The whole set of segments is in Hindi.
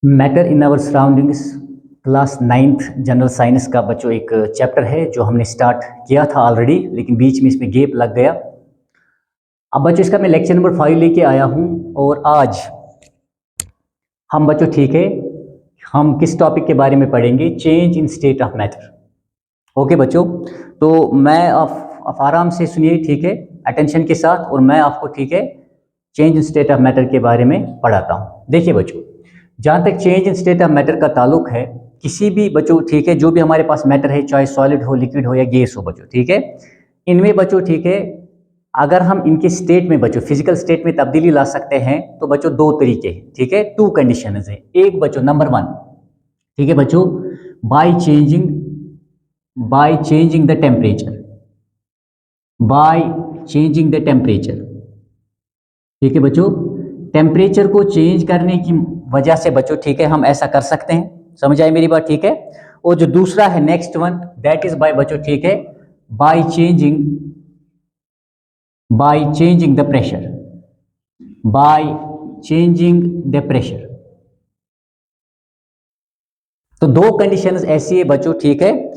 Matter in our surroundings class 9th general science का बच्चों एक चैप्टर है जो हमने स्टार्ट किया था ऑलरेडी, लेकिन बीच में इसमें गैप लग गया। अब बच्चों इसका मैं लेक्चर नंबर 5 लेके आया हूँ और आज हम बच्चों ठीक है हम किस टॉपिक के बारे में पढ़ेंगे? Change in state of matter. Okay बच्चों, तो मैं आप आराम से सुनिए, ठीक है, अटेंशन के साथ, और मैं आपको ठीक है change in state of matter के बारे में पढ़ाता हूँ। देखिए बच्चों, जहाँ तक change in state of matter का ताल्लुक है, किसी भी बच्चों ठीक है जो भी हमारे पास मैटर है, चाहे सॉलिड हो, लिक्विड हो या गैस हो बच्चों, ठीक है, इनमें बच्चों ठीक है अगर हम इनके स्टेट में बच्चों फिजिकल स्टेट में तब्दीली ला सकते हैं तो बच्चों दो तरीके हैं, ठीक है, टू कंडीशन है। एक बच्चों नंबर 1, ठीक है बच्चों, by changing the temperature, by changing the temperature, ठीक है बच्चों, टेम्परेचर को चेंज करने की वजह से बच्चों ठीक है हम ऐसा कर सकते हैं। समझ आई मेरी बात, ठीक है। और जो दूसरा है next one, that is by बच्चों ठीक है by changing the pressure, by changing the pressure. तो दो कंडीशंस ऐसी है बच्चों ठीक है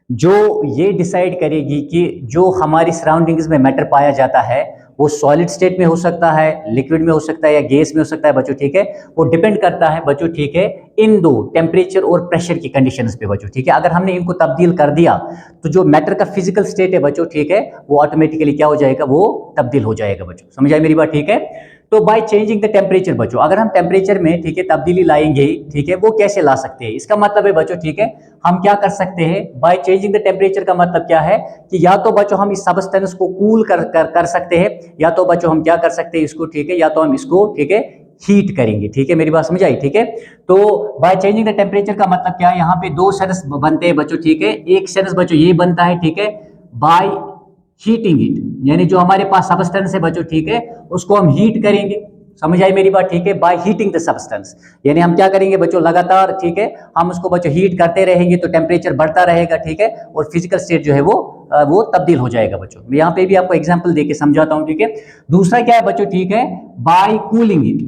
जो ये डिसाइड करेगी कि जो हमारी सराउंडिंग्स में मैटर पाया जाता है वो सॉलिड स्टेट में हो सकता है, लिक्विड में हो सकता है या गैस में हो सकता है बच्चों, ठीक है। वो डिपेंड करता है बच्चों ठीक है इन दो टेम्परेचर और प्रेशर की कंडीशंस पे बच्चों, ठीक है। अगर हमने इनको तब्दील कर दिया तो जो मैटर का फिजिकल स्टेट है बच्चों ठीक है वो ऑटोमेटिकली क्या हो जाएगा, वो तब्दील हो जाएगा बच्चों। समझ आई मेरी बात, ठीक है। तो बाय चेंजिंग द टेम्परेचर बच्चों, अगर हम टेम्परेचर में ठीक है तब्दीली लाएंगे, ठीक है, वो कैसे ला सकते हैं? इसका मतलब है बच्चों ठीक है हम क्या कर सकते हैं, बाय चेंजिंग द टेम्परेचर का मतलब क्या है कि या तो बच्चों हम इस सब्सटेंस को कूल कर सकते हैं, या तो बच्चों हम क्या कर सकते हैं इसको, ठीक है, या तो हम इसको ठीक है हीट करेंगे, ठीक है। मेरी बात समझ आई, ठीक है। तो बाय चेंजिंग द टेम्परेचर का मतलब क्या है, यहाँ पे दो सेंस बनते हैं बच्चों, ठीक है। एक सेंस बच्चों ये बनता है, ठीक है, बाय हीटिंग इट, यानी जो हमारे पास सब्सटेंस है बच्चों ठीक है उसको हम हीट करेंगे। समझ आई मेरी बात, ठीक है, बाय हीटिंग द सब्सटेंस, यानी हम क्या करेंगे बच्चों लगातार ठीक है हम उसको बच्चों हीट करते रहेंगे तो टेम्परेचर बढ़ता रहेगा, ठीक है, और फिजिकल स्टेट जो है वो तब्दील हो जाएगा बच्चों। मैं यहाँ पे भी आपको एग्जांपल देके समझाता हूँ, ठीक है। दूसरा क्या है बच्चों ठीक है by cooling it,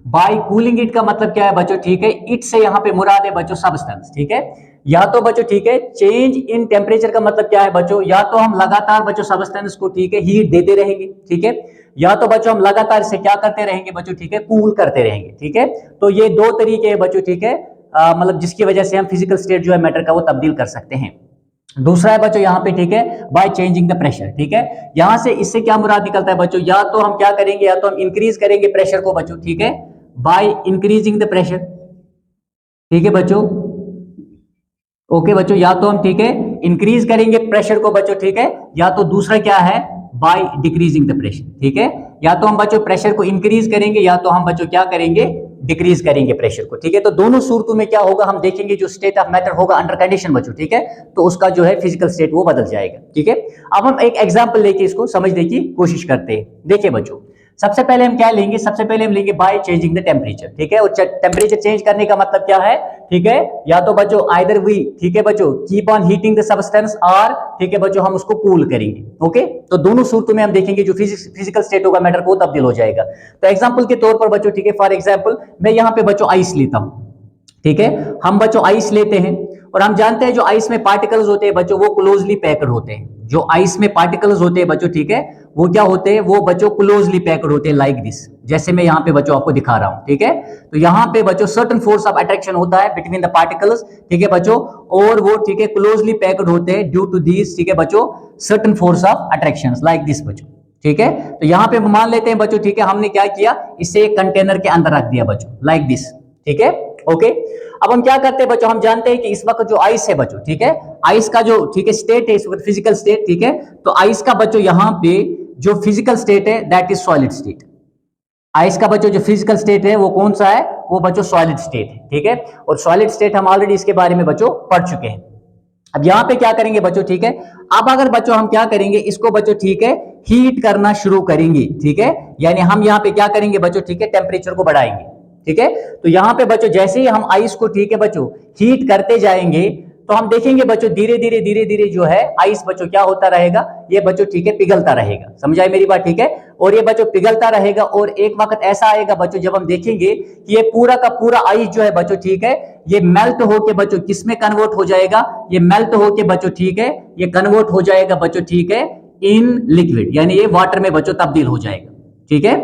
by cooling it का मतलब क्या है बच्चों ठीक है, इट से यहाँ पे मुराद है बच्चों सब्सटेंस, ठीक है। या तो बच्चों ठीक है चेंज इन टेम्परेचर का मतलब क्या है बच्चों, या तो हम लगातार बच्चों सब्सटेंस को ठीक है हीट देते रहेंगे, ठीक है, या तो बच्चों हम लगातार इसे क्या करते रहेंगे बच्चों ठीक है कूल करते रहेंगे, ठीक है। तो ये दो तरीके हैं बच्चों ठीक है मतलब जिसकी वजह से हम फिजिकल स्टेट जो है मैटर का वो तब्दील कर सकते हैं। दूसरा है बच्चों यहाँ पे ठीक है बाय चेंजिंग द प्रेशर, ठीक है। यहां से इससे क्या मुराद निकलता है बच्चों, या तो हम क्या करेंगे, या तो हम इंक्रीज करेंगे प्रेशर को बच्चों, ठीक है, बाय इंक्रीजिंग द प्रेशर, ठीक है बच्चों। ओके बच्चों, या तो हम ठीक है इंक्रीज करेंगे प्रेशर को बच्चों, ठीक है, या तो दूसरा क्या है बाय डिक्रीजिंग द प्रेशर, ठीक है। या तो हम बच्चों प्रेशर को इंक्रीज करेंगे, या तो हम बच्चों क्या करेंगे डिक्रीज करेंगे प्रेशर को, ठीक है। तो दोनों सूरतों में क्या होगा हम देखेंगे, जो स्टेट ऑफ मैटर होगा अंडर कंडीशन बच्चों, ठीक है, तो उसका जो है फिजिकल स्टेट वो बदल जाएगा, ठीक है। अब हम एक एग्जांपल लेके इसको समझने की कोशिश करते हैं। देखिए बच्चों, सबसे पहले हम क्या लेंगे, सबसे पहले हम लेंगे बाय चेंजिंग द टेम्परेचर, ठीक है। और टेम्परेचर चेंज करने का मतलब क्या है, ठीक है, या तो बच्चों आइदर वी ठीक है बच्चों keep on heating the substance, और ठीक है बच्चों हम उसको कूल करेंगे। ओके, तो दोनों सूरतों में हम देखेंगे जो फिजिकल स्टेट होगा मैटर को तब्दील हो जाएगा। तो एग्जांपल के तौर पर बच्चों ठीक है, फॉर एग्जांपल मैं यहाँ पे बच्चों आइस लेता हूं, ठीक है, हम बच्चों आइस लेते हैं और हम जानते हैं जो आइस में पार्टिकल्स होते हैं बच्चों वो क्लोजली पैक्ड होते हैं। जो आइस में पार्टिकल्स होते हैं बच्चों ठीक है वो क्या होते हैं, वो बच्चों क्लोजली पैक्ड होते हैं लाइक दिस, जैसे मैं यहाँ पे बच्चों आपको दिखा रहा हूँ, ठीक है। तो यहाँ पे बच्चों सर्टेन फोर्स ऑफ अट्रैक्शन होता है बिटवीन द पार्टिकल्स, ठीक है बच्चों, और वो ठीक है क्लोजली पैक्ड होते हैं ड्यू टू दिस, ठीक है बच्चों, certain force of attraction like this बच्चों, ठीक है। तो यहाँ पे मान लेते हैं बच्चों ठीक है हमने क्या किया, इसे एक कंटेनर के अंदर रख दिया बच्चों लाइक दिस, ठीक है। ओके, अब हम क्या करते हैं बच्चों, हम जानते हैं कि इस वक्त जो आइस है बच्चों ठीक है, आइस का जो ठीक है स्टेट है इस वक्त फिजिकल स्टेट, ठीक है। तो आइस का बच्चों यहाँ पे जो फिजिकल स्टेट है that is solid state. Ice का बच्चों जो फिजिकल स्टेट है वो कौन सा है, वो बच्चों सॉलिड स्टेट है, ठीक है। और सॉलिड स्टेट हम ऑलरेडी इसके बारे में बच्चों पढ़ चुके हैं। अब यहाँ पे क्या करेंगे बच्चों ठीक है, अब अगर बच्चों हम क्या करेंगे इसको बच्चों ठीक है हीट करना शुरू करेंगे, ठीक है, यानी हम यहाँ पे क्या करेंगे बच्चों ठीक है टेम्परेचर को बढ़ाएंगे, ठीक है। तो यहाँ पे बच्चों जैसे ही हम आइस को ठीक है बच्चों हीट करते जाएंगे तो हम देखेंगे बच्चों धीरे धीरे जो है आइस बच्चों क्या होता रहेगा, ये बच्चों ठीक है पिघलता रहेगा। समझ आई मेरी बात, ठीक है। और ये बच्चों पिघलता रहेगा और एक वक्त ऐसा आएगा बच्चों जब हम देखेंगे कि ये पूरा का पूरा आइस जो है बच्चों ठीक है ये मेल्ट होके बच्चों किस में कन्वर्ट हो जाएगा, ये मेल्ट होके बच्चों ठीक है ये कन्वर्ट हो जाएगा बच्चों ठीक है इन लिक्विड, यानी ये वाटर में बच्चों तब्दील हो जाएगा। ठीक है,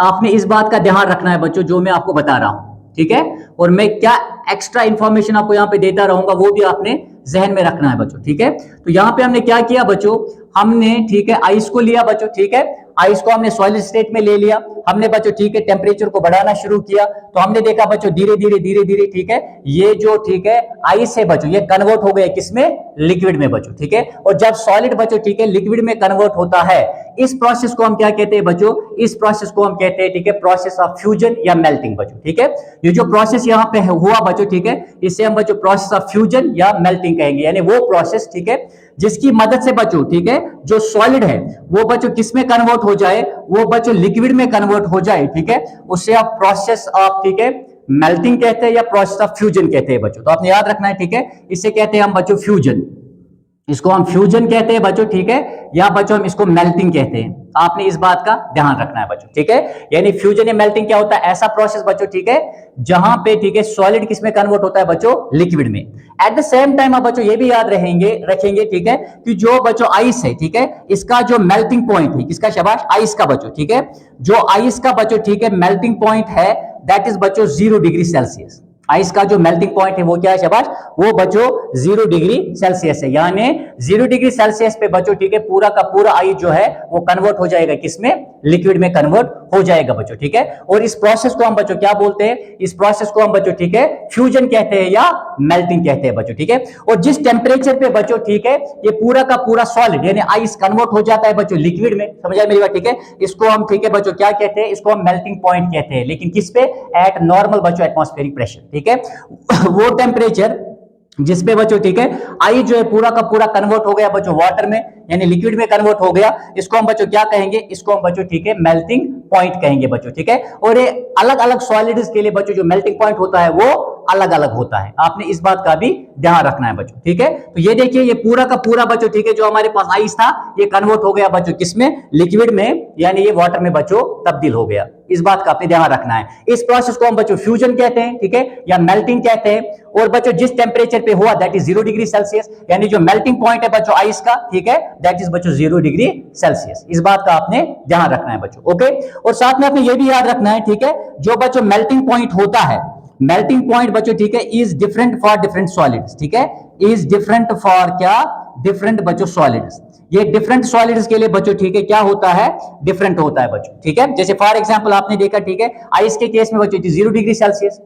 आपने इस बात का ध्यान रखना है बच्चों जो मैं आपको बता रहा हूं। ठीक है, और मैं क्या एक्स्ट्रा इंफॉर्मेशन आपको यहाँ पे देता रहूंगा वो भी आपने जहन में रखना है बच्चों। ठीक है, तो यहाँ पे हमने क्या किया बच्चों, हमने ठीक है आइस को लिया बच्चों। ठीक है, आइस को हमने सॉलिड स्टेट में ले लिया, हमने बच्चों ठीक है टेम्परेचर को बढ़ाना शुरू किया, तो हमने देखा बच्चों धीरे धीरे ठीक है ये जो ठीक है आइस है बच्चों ये कन्वर्ट हो गया किसमें, लिक्विड में बच्चों। ठीक है, और जब सॉलिड बच्चों ठीक है लिक्विड में कन्वर्ट होता है, इस प्रोसेस को हम क्या कहते हैं बच्चों, इस प्रोसेस को हम कहते हैं ठीक है प्रोसेस ऑफ फ्यूजन या मेल्टिंग बच्चों। ठीक है, ये जो प्रोसेस यहाँ पे हुआ बच्चों ठीक है इसे हम बच्चों प्रोसेस ऑफ फ्यूजन या मेल्टिंग कहेंगे, यानी वो प्रोसेस ठीक है जिसकी मदद से बच्चों ठीक है जो सॉलिड है वो बच्चों किस में कन्वर्ट हो जाए, वो बच्चों लिक्विड में कन्वर्ट हो जाए। ठीक है, उसे आप प्रोसेस ऑफ ठीक है मेल्टिंग कहते हैं या प्रोसेस ऑफ फ्यूजन कहते हैं बच्चों। तो आपने याद रखना है। ठीक है, इसे कहते हैं हम बच्चों फ्यूजन, इसको हम फ्यूजन कहते हैं बच्चों। ठीक है, या बच्चों हम इसको मेल्टिंग कहते हैं। आपने इस बात का ध्यान रखना है बच्चों। ठीक है, यानी फ्यूजन या मेल्टिंग क्या होता है, ऐसा प्रोसेस बच्चों ठीक है जहां पे ठीक है सॉलिड किस में कन्वर्ट होता है बच्चों, लिक्विड में। एट द सेम टाइम आप बच्चों ये भी याद रखेंगे ठीक है कि जो बच्चों आइस है ठीक है इसका जो मेल्टिंग पॉइंट है, किसका शाबाश, आइस का बच्चों। ठीक है, जो आइस का बच्चों ठीक है मेल्टिंग पॉइंट है दैट इज बच्चों 0 डिग्री सेल्सियस। आइस का जो मेल्टिंग पॉइंट है वो क्या है शाबाश, वो बच्चों 0 डिग्री सेल्सियस है, यानी 0 डिग्री सेल्सियस पे बच्चों ठीक है पूरा का पूरा आइस जो है वो कन्वर्ट हो जाएगा किसमें, लिक्विड में कन्वर्ट हो जाएगा बच्चों। ठीक है, और इस प्रोसेस को हम बच्चों क्या बोलते हैं, इस प्रोसेस को हम बच्चों ठीक है फ्यूजन कहते हैं या मेल्टिंग कहते हैं बच्चों। ठीक है, और जिस टेम्परेचर पे बच्चों ठीक है ये पूरा का पूरा सॉलिड यानी आइस कन्वर्ट हो जाता है बच्चों लिक्विड में, समझ आए मेरी बात। ठीक है, इसको हम ठीक है बच्चों क्या कहते हैं, इसको हम मेल्टिंग पॉइंट कहते हैं, लेकिन किस पे, एट नॉर्मल बच्चों एटमॉस्फेरिक प्रेशर। ठीक है, वो टेम्परेचर जिसपे बच्चों ठीक है आई जो है पूरा का पूरा कन्वर्ट हो गया बच्चों वाटर में, यानी लिक्विड में कन्वर्ट हो गया, इसको हम बच्चों क्या कहेंगे, इसको हम बच्चों ठीक है मेल्टिंग पॉइंट कहेंगे बच्चों। ठीक है, और ये अलग अलग सॉलिड्स के लिए बच्चों जो मेल्टिंग पॉइंट होता है वो अलग अलग होता है, आपने इस बात का भी ध्यान रखना है बच्चों। ठीक है, तो ये देखिए ये पूरा का पूरा बच्चों ठीक है जो हमारे पास आइस था ये कन्वर्ट हो गया बच्चों किसमें, लिक्विड में, यानी ये वाटर में बच्चों तब्दील हो गया। इस बात का आपने ध्यान रखना है। इस प्रोसेस को हम बच्चों फ्यूजन कहते हैं ठीक है या मेल्टिंग कहते हैं, और बच्चों जिस टेम्परेचर पे हुआ दैट इज 0 डिग्री सेल्सियस, यानी जो मेल्टिंग पॉइंट है बच्चों आइस का ठीक है दैट इज बच्चों 0 डिग्री सेल्सियस। इस बात का आपने ध्यान रखना है बच्चों। ओके, और साथ में आपने ये भी याद रखना है ठीक है जो बच्चों मेल्टिंग पॉइंट होता है, मेल्टिंग पॉइंट बच्चों ठीक है is different for different solids. ठीक है, इज डिफरेंट फॉर क्या, डिफरेंट बच्चों सॉलिड्स, ये डिफरेंट सॉलिड्स के लिए बच्चों ठीक है क्या होता है, डिफरेंट होता है बच्चों। ठीक है, जैसे फॉर एग्जांपल आपने देखा ठीक है आइस के केस में बच्चों 0 डिग्री सेल्सियस।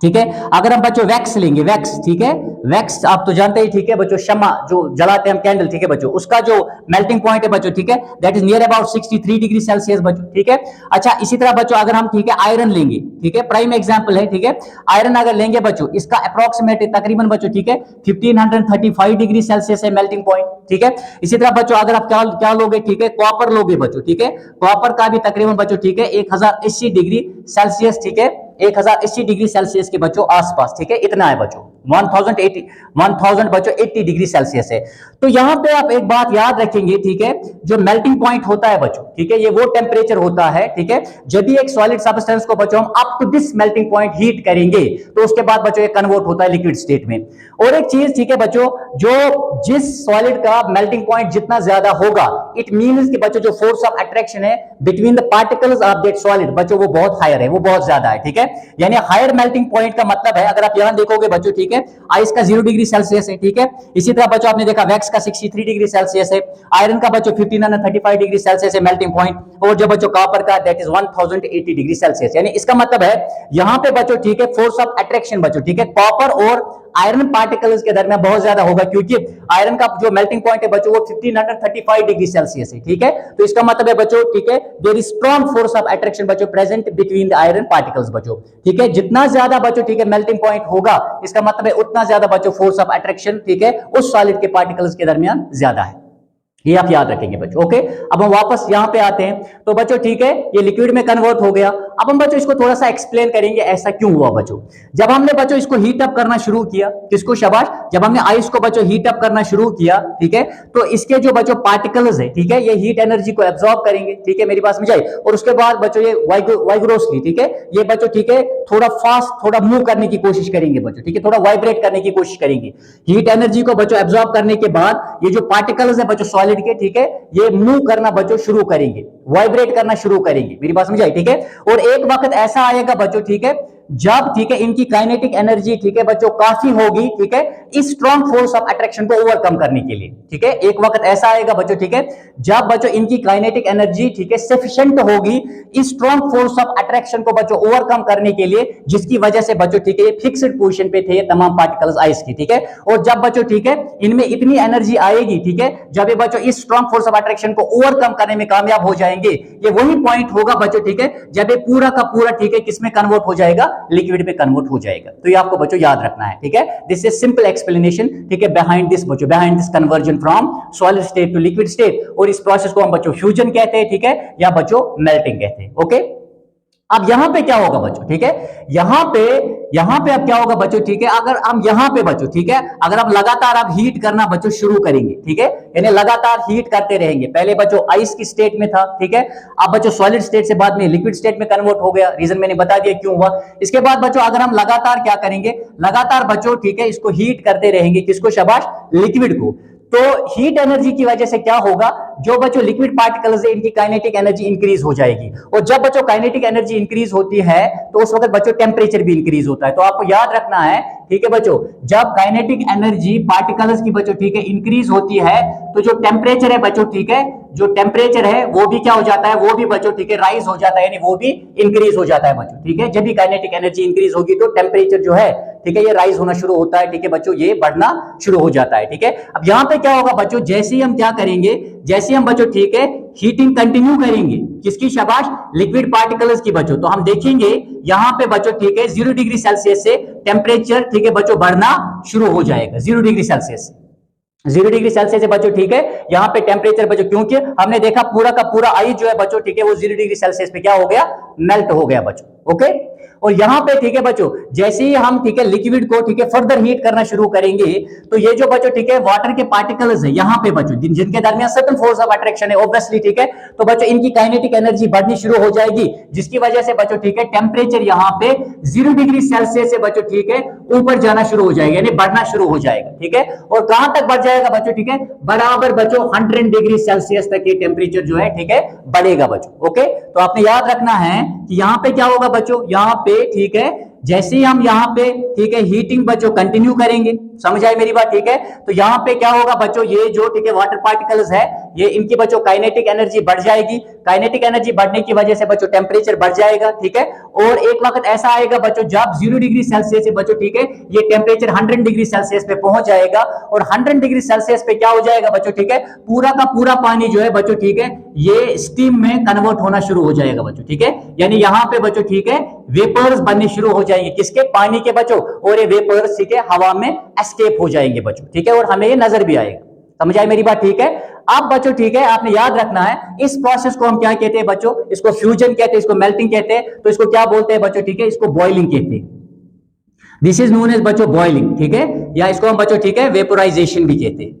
ठीक है, अगर हम बच्चों वैक्स लेंगे, वैक्स ठीक है, वैक्स आप तो जानते ही ठीक है बच्चों, शम्मा जो जलाते हैं हम कैंडल ठीक है बच्चों, उसका जो मेल्टिंग पॉइंट है बच्चों ठीक है that is near about 63 degree Celsius बच्चों। ठीक है, अच्छा इसी तरह बच्चों अगर हम ठीक है आयरन लेंगे, ठीक है प्राइम एग्जांपल है ठीक है, आयरन अगर लेंगे बच्चों इसका अप्रोक्सीमेट तकरीबन बच्चों ठीक है 1535 डिग्री सेल्सियस है मेल्टिंग पॉइंट। ठीक है, इसी तरह बच्चों अगर आप क्या लोगे ठीक है, कॉपर लोगे बच्चों। ठीक है, कॉपर का भी तकरीबन बच्चों ठीक है 1080 डिग्री सेल्सियस ठीक है, 1080 डिग्री सेल्सियस के बच्चों आसपास। ठीक है, इतना है बच्चों 1000 बच्चों 80 डिग्री सेल्सियस है। तो यहां पे आप एक बात याद रखेंगे ठीक है, जो मेल्टिंग पॉइंट होता है बच्चों ठीक है ये वो टेम्परेचर होता है ठीक है जब भी एक सॉलिड सब्सटेंस को बच्चों हम up to this melting point heat करेंगे तो उसके बाद बच्चों ये कन्वर्ट होता है लिक्विड स्टेट में। और एक चीज ठीक है बच्चों, जो जिस सॉलिड का मेल्टिंग पॉइंट जितना ज्यादा होगा इट मींस कि बच्चों जो फोर्स ऑफ अट्रैक्शन है between the particles of that solid बच्चों वो बहुत हायर है, वो बहुत ज्यादा है। ठीक है, यानी हायर मेल्टिंग पॉइंट का मतलब है, अगर आप यहां देखोगे बच्चों ठीक है आइस का 0 डिग्री सेल्सियस है। ठीक है, इसी तरह बच्चों आपने देखा वैक्स का 63 डिग्री सेल्सियस है, आयरन का बच्चों 1535 डिग्री सेल्सियस है मेल्टिंग पॉइंट, और जो बच्चों कॉपर का दैट इज 1080 डिग्री सेल्सियस। यानी इसका मतलब है यहां पे बच्चों ठीक है फोर्स ऑफ अट्रैक्शन बच्चों ठीक है कॉपर और आयरन पार्टिकल्स के दरमियान बहुत ज्यादा होगा, क्योंकि आयरन का जो मेल्टिंग पॉइंट है बच्चों वो 1535 डिग्री सेल्सियस है। ठीक है, तो इसका मतलब है बच्चों ठीक है there is strong force of attraction बच्चों present between the iron particles बच्चों। ठीक है, जितना ज्यादा बच्चों ठीक है मेल्टिंग पॉइंट होगा इसका मतलब है उतना ज्यादा बच्चों फोर्स ऑफ अट्रैक्शन ठीक है उस सॉलिड के पार्टिकल्स के दरमियान ज्यादा है। ये आप याद रखेंगे बच्चों। ओके, अब हम वापस यहां पे आते हैं। तो बच्चों ठीक है, ये लिक्विड में कन्वर्ट हो गया। अब हम बच्चों इसको थोड़ा सा एक्सप्लेन करेंगे ऐसा क्यों हुआ बच्चों। जब हमने बच्चों इसको हीट अप करना शुरू किया, किसको, शाबाश, जब हमने आइस को बच्चों हीट अप करना शुरू किया, ठीक है, तो इसके जो बच्चों पार्टिकल्स है, ठीक है, ये हीट एनर्जी को एब्जॉर्ब करेंगे, ठीक है, मेरी बात समझ आई। और उसके बाद बच्चों ये वाइग्रोसली, ठीक है, ये बच्चों ठीक है थोड़ा फास्ट, थोड़ा मूव करने की कोशिश करेंगे बच्चों, ठीक है, थोड़ा वाइब्रेट करने की कोशिश करेंगे। हीट एनर्जी को बच्चों एब्जॉर्ब करने के बाद ये जो पार्टिकल्स है बच्चों सॉलिड के, ठीक है, ये मूव करना बच्चों शुरू करेंगे, वाइब्रेट करना शुरू करेंगे, मेरी बात समझ आई, ठीक है। और एक वक्त ऐसा आएगा बच्चों, ठीक है, जब, ठीक है, इनकी काइनेटिक एनर्जी, ठीक है बच्चों, काफी होगी, ठीक है, इस स्ट्रॉन्ग फोर्स ऑफ अट्रैक्शन को ओवरकम करने के लिए, ठीक है। एक वक्त ऐसा आएगा बच्चों, ठीक है, जब बच्चों इनकी काइनेटिक एनर्जी, ठीक है, सफिशिएंट होगी इस स्ट्रॉन्ग फोर्स ऑफ अट्रैक्शन को बच्चों ओवरकम करने के लिए, जिसकी वजह से बच्चों ठीक है ये फिक्स्ड पोजीशन पे थे ये तमाम पार्टिकल्स आइस की, ठीक है। और जब बच्चों ठीक है इनमें इतनी एनर्जी आएगी, ठीक है, जब ये बच्चों इस स्ट्रॉन्ग फोर्स ऑफ अट्रैक्शन को ओवरकम करने में कामयाब हो जाएंगे, ये वही पॉइंट होगा बच्चों, ठीक है, जब ये पूरा का पूरा, ठीक है, किसमें कन्वर्ट हो जाएगा, लिक्विड में कन्वर्ट हो जाएगा। तो ये आपको बच्चों याद रखना है, ठीक है। दिस इज सिंपल एक्सप्लेनेशन, ठीक है, बिहाइंड दिस बच्चों, behind this conversion from solid state to liquid state. और इस प्रोसेस को हम बच्चों फ्यूजन कहते हैं, ठीक है, या बच्चों मेल्टिंग कहते हैं। ओके, अब यहां पे क्या होगा बच्चों, ठीक है, यहां पे अब क्या होगा बच्चों, ठीक है, अगर हम यहां पे बच्चों, ठीक है, अगर आप लगातार आप हीट करना बच्चों शुरू करेंगे, ठीक है, यानी लगातार हीट करते रहेंगे। पहले बच्चों आइस की स्टेट में था, ठीक है, अब बच्चों सॉलिड स्टेट से बाद में लिक्विड स्टेट में कन्वर्ट हो गया। रीजन मैंने बता दिया क्यों हुआ। इसके बाद बच्चों अगर हम लगातार क्या करेंगे, लगातार बच्चों ठीक है इसको हीट करते रहेंगे, किसको, शाबाश, लिक्विड को। तो हीट एनर्जी की वजह से क्या होगा, जो बच्चों लिक्विड पार्टिकल्स है इनकी काइनेटिक एनर्जी इंक्रीज हो जाएगी। और जब बच्चों काइनेटिक एनर्जी इंक्रीज होती है तो उस वक्त बच्चों टेम्परेचर भी इंक्रीज होता है। तो आपको याद रखना है, ठीक है बच्चों, जब काइनेटिक एनर्जी पार्टिकल्स की बच्चों ठीक है इंक्रीज होती है तो जो टेम्परेचर है बच्चों, ठीक है, जो टेम्परेचर है वो भी क्या हो जाता है, वो भी बच्चों ठीक है राइज हो जाता है, यानी वो भी इंक्रीज हो जाता है बच्चों, ठीक है। जब भी काइनेटिक एनर्जी इंक्रीज होगी तो टेम्परेचर जो है, ठीक है, ये राइज होना शुरू होता है, ठीक है बच्चों, ये बढ़ना शुरू हो जाता है, ठीक है। अब यहां पे क्या होगा बच्चों, जैसे ही हम क्या करेंगे, जैसे हम बच्चों ठीक है हीटिंग कंटिन्यू करेंगे, किसकी, शाबाश, लिक्विड पार्टिकल्स की बच्चों, तो हम देखेंगे यहां पे बच्चों ठीक है 0 डिग्री सेल्सियस से टेम्परेचर, ठीक है बच्चों, बढ़ना शुरू हो जाएगा। 0 डिग्री सेल्सियस, 0 डिग्री सेल्सियस से बच्चों ठीक है यहाँ पे टेम्परेचर बच्चों, क्योंकि हमने देखा पूरा का पूरा आइस जो है बच्चों ठीक है वो 0 डिग्री सेल्सियस पे क्या हो गया, मेल्ट हो गया बच्चों। ओके, और यहां पे ठीक है बच्चों जैसे ही हम ठीक है लिक्विड को ठीक है फर्दर हीट करना शुरू करेंगे तो ये जो बच्चों ठीक है वाटर के पार्टिकल्स है यहाँ पे बच्चों जिनके दरमियान सर्टेन फोर्स ऑफ अट्रैक्शन है ऑब्वियसली, ठीक है, तो बच्चों इनकी काइनेटिक एनर्जी बढ़नी शुरू हो जाएगी, जिसकी वजह से बच्चों ठीक है टेम्परेचर यहाँ पे 0 डिग्री सेल्सियस से बच्चों ठीक है ऊपर जाना शुरू हो जाएगा, यानी बढ़ना शुरू हो जाएगा, ठीक है। और कहां तक बढ़ जाएगा बच्चों, ठीक है, बराबर बच्चों 100 डिग्री सेल्सियस तक ये टेम्परेचर जो है ठीक है बढ़ेगा बच्चों। ओके, तो आपने याद रखना है कि यहाँ पे क्या होगा बच्चों, यहाँ पे ठीक है जैसे ही हम यहाँ पे ठीक है हीटिंग बच्चों कंटिन्यू करेंगे, समझ आई मेरी बात, ठीक है, तो यहाँ पे क्या होगा बच्चों, ये जो ठीक है वाटर पार्टिकल्स है ये इनकी बच्चों काइनेटिक एनर्जी बढ़ जाएगी, काइनेटिक एनर्जी बढ़ने की वजह से बच्चों टेम्परेचर बढ़ जाएगा, ठीक है। और एक वक्त ऐसा आएगा बच्चों जब 0 डिग्री सेल्सियस से बच्चों ठीक है ये टेम्परेचर 100 डिग्री सेल्सियस पे पहुंच जाएगा, और 100 डिग्री सेल्सियस पे क्या हो जाएगा बच्चों, ठीक है, पूरा का पूरा पानी जो है बच्चों ठीक है ये स्टीम में कन्वर्ट होना शुरू हो जाएगा बच्चों, ठीक है, यानी यहाँ पे बच्चों ठीक है वेपर्स बनने शुरू हो जाएंगे, किसके, पानी के बच्चों, और ये वेपर्स ठीक है हवा में एस्केप हो जाएंगे बच्चों, ठीक है, और हमें ये नजर भी आएगा, समझ आई मेरी बात, ठीक है। अब बच्चों ठीक है आपने याद रखना है इस प्रोसेस को हम क्या कहते हैं बच्चों, इसको फ्यूजन कहते हैं, इसको मेल्टिंग कहते हैं, तो इसको क्या बोलते हैं बच्चों, ठीक है, इसको बॉइलिंग कहते हैं, दिस इज नोन एज बच्चों बॉइलिंग, ठीक है, या इसको हम बच्चों ठीक है वेपोराइजेशन भी कहते हैं,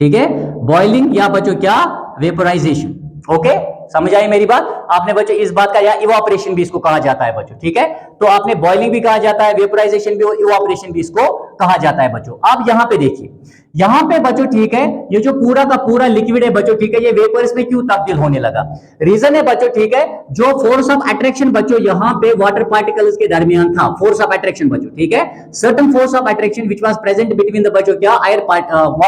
ठीक है, बॉइलिंग या बच्चों क्या वेपोराइजेशन। ओके, समझ आई मेरी बात, आपने बच्चों इस बात का, या इवापोरेशन भी इसको कहा जाता है बच्चों, ठीक है, तो आपने बॉइलिंग भी कहा जाता है, वेपोराइजेशन भी और इवापोरेशन भी इसको कहा जाता है बच्चों। अब यहां पे देखिए, यहां पे बच्चों ठीक है ये जो पूरा का पूरा लिक्विड है बच्चों ठीक है ये वेपर्स में क्यों तब्दील होने लगा, रीजन है बच्चों ठीक है जो फोर्स ऑफ अट्रैक्शन बच्चों यहां पे वाटर पार्टिकल्स के दरमियान था, फोर्स ऑफ अट्रैक्शन बच्चों ठीक है, certain force of attraction which was present between the बच्चों क्या एयर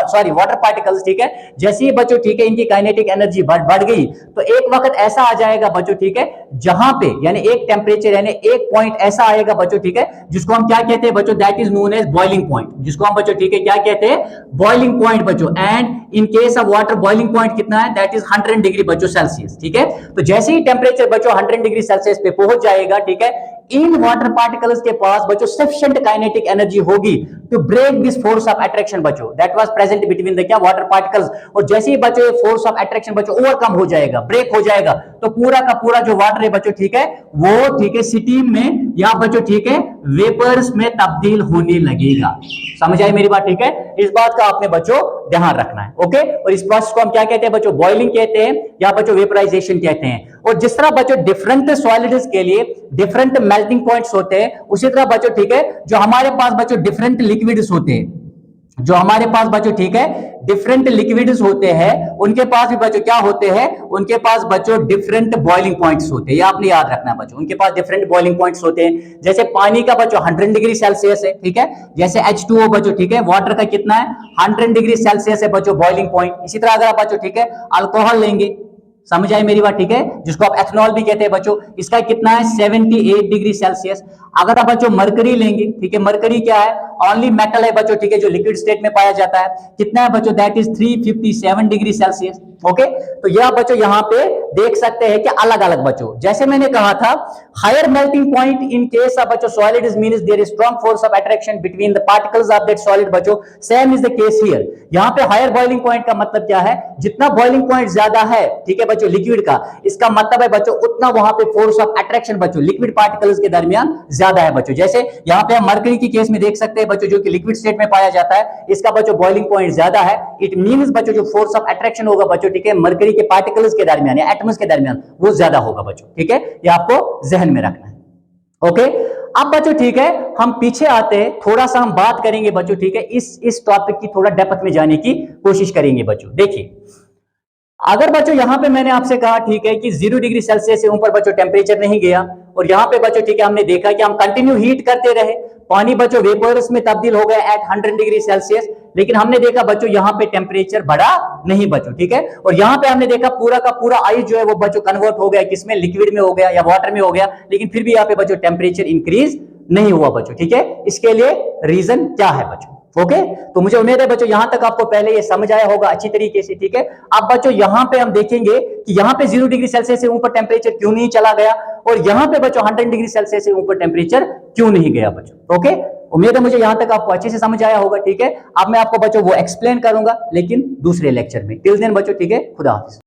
सॉरी वाटर पार्टिकल्स, ठीक है, जैसे ही बच्चों ठीक है इनकी काइनेटिक एनर्जी बढ़ गई तो एक वक्त ऐसा आ जाएगा बच्चों ठीक है जहां पे यानी एक टेम्परेचर यानी एक पॉइंट ऐसा आएगा बच्चों ठीक है जिसको हम क्या कहते हैं बच्चों, that is known as boiling point, जिसको हम बच्चों ठीक है क्या कहते हैं, बॉइलिंग पॉइंट बच्चों। And in case of water boiling point कितना है, दैट इज 100 डिग्री बच्चों सेल्सियस, ठीक है। तो जैसे ही टेम्परेचर बच्चों 100 डिग्री सेल्सियस पे पहुंच जाएगा, ठीक है, इन वाटर पार्टिकल्स के पास बच्चों सफिशिएंट काइनेटिक एनर्जी होगी to break this force of attraction बच्चों that was present between the क्या वाटर पार्टिकल्स। और जैसे ही बच्चों ये फोर्स ऑफ अट्रैक्शन बच्चों ओवरकम हो जाएगा, ब्रेक हो जाएगा, तो पूरा का पूरा जो वाटर है बच्चों ठीक है वो ठीक है स्टीम में या बच्चों ठीक है वेपर्स में तब्दील होने लगेगा। समझ आई मेरी बात? ठीक है, इस बात का आपने बच्चों ध्यान रखना है। ओके, और इस प्रोसेस को हम क्या कहते हैं बच्चों? बॉइलिंग कहते हैं या बच्चों वेपराइजेशन कहते हैं। और जिस तरह बच्चों डिफरेंट सॉलिड्स के लिए डिफरेंट मेल्टिंग पॉइंट्स होते हैं, उसी तरह बच्चों ठीक है जो हमारे पास बच्चों डिफरेंट लिक्विड्स होते हैं, जो हमारे पास बच्चों ठीक है डिफरेंट लिक्विड्स होते हैं, उनके पास भी बच्चों क्या होते हैं? उनके पास बच्चों डिफरेंट बॉइलिंग पॉइंट्स होते हैं। ये आपने याद रखना है बच्चों, उनके पास डिफरेंट बॉइलिंग पॉइंट्स होते हैं। जैसे पानी का बच्चों 100 डिग्री सेल्सियस है, ठीक है, जैसे H2O बच्चों ठीक है वाटर का कितना है? 100 डिग्री सेल्सियस है बच्चों बॉइलिंग पॉइंट। इसी तरह अगर आप बच्चों ठीक है अल्कोहल लेंगे, समझ आए मेरी बात? ठीक है, जिसको आप एथनॉल भी कहते हैं बच्चों, इसका कितना है? 78 डिग्री सेल्सियस। अगर आप बच्चों मरकरी लेंगे, ठीक है, मरकरी क्या है? ओनली मेटल है बच्चों ठीक है जो लिक्विड स्टेट में पाया जाता है। कितना है बच्चों? That is 357 degree Celsius. Okay, तो यह आप बच्चों यहां पे देख सकते हैं कि अलग अलग बच्चों, जैसे मैंने कहा था higher melting point in case of बच्चों solid is means there is strong force of attraction between the particles of that solid बच्चों, same is the case here. यहां पे हायर बॉइलिंग पॉइंट का मतलब क्या है? जितना बॉइलिंग पॉइंट ज्यादा है ठीक है बच्चों लिक्विड का, इसका मतलब है बच्चों उतना वहां पे फोर्स ऑफ अट्रैक्शन बच्चों लिक्विड पार्टिकल्स के दरमियान ज्यादा है बच्चों। जैसे यहां पे हम मरकरी की केस में देख सकते हैं बच्चों जो कि लिक्विड स्टेट में पाया जाता है, इसका बच्चों बॉइलिंग पॉइंट ज्यादा है। इट मींस बच्चों जो फोर्स ऑफ अट्रैक्शन होगा बच्चों ठीक है मरकरी के पार्टिकल्स के दरमियान या एटम्स के दरमियान वो ज्यादा होगा बच्चों। ठीक है, ये आपको जहन में रखना है। ओके, अब बच्चों ठीक है हम पीछे आते हैं, थोड़ा सा हम बात करेंगे बच्चों ठीक है इस टॉपिक की थोड़ा डेप्थ में जाने की कोशिश करेंगे बच्चों। देखिए अगर बच्चों यहां पे मैंने आपसे कहा ठीक है कि 0 डिग्री सेल्सियस से ऊपर बच्चों टेम्परेचर नहीं गया, और यहां पे बच्चों ठीक है हमने देखा कि हम कंटिन्यू हीट करते रहे, पानी बच्चों वेपर्स में तब्दील हो गया एट 100 डिग्री सेल्सियस, लेकिन हमने देखा बच्चों यहां पे टेम्परेचर बढ़ा नहीं बच्चों। ठीक है, और यहां पे हमने देखा पूरा का पूरा आइस जो है वो बच्चों कन्वर्ट हो गया किसमें? लिक्विड में हो गया या वाटर में हो गया, लेकिन फिर भी यहां पे बच्चों टेम्परेचर इंक्रीज नहीं हुआ बच्चों। ठीक है, इसके लिए रीजन क्या है बच्चों? ओके, तो मुझे उम्मीद है बच्चों यहां तक आपको पहले ये समझ आया होगा अच्छी तरीके से। ठीक है, अब बच्चों यहां पे हम देखेंगे कि यहां पे 0 डिग्री सेल्सियस से ऊपर टेम्परेचर क्यों नहीं चला गया, और यहां पे बच्चों 100 डिग्री सेल्सियस से ऊपर टेम्परेचर क्यों नहीं गया बच्चों। ओके, उम्मीद है मुझे यहां तक आपको अच्छे से समझ आया होगा। ठीक है, अब मैं आपको बच्चों वो एक्सप्लेन करूंगा लेकिन दूसरे लेक्चर में। टिल देन बच्चों ठीक है, खुदा हाफिज।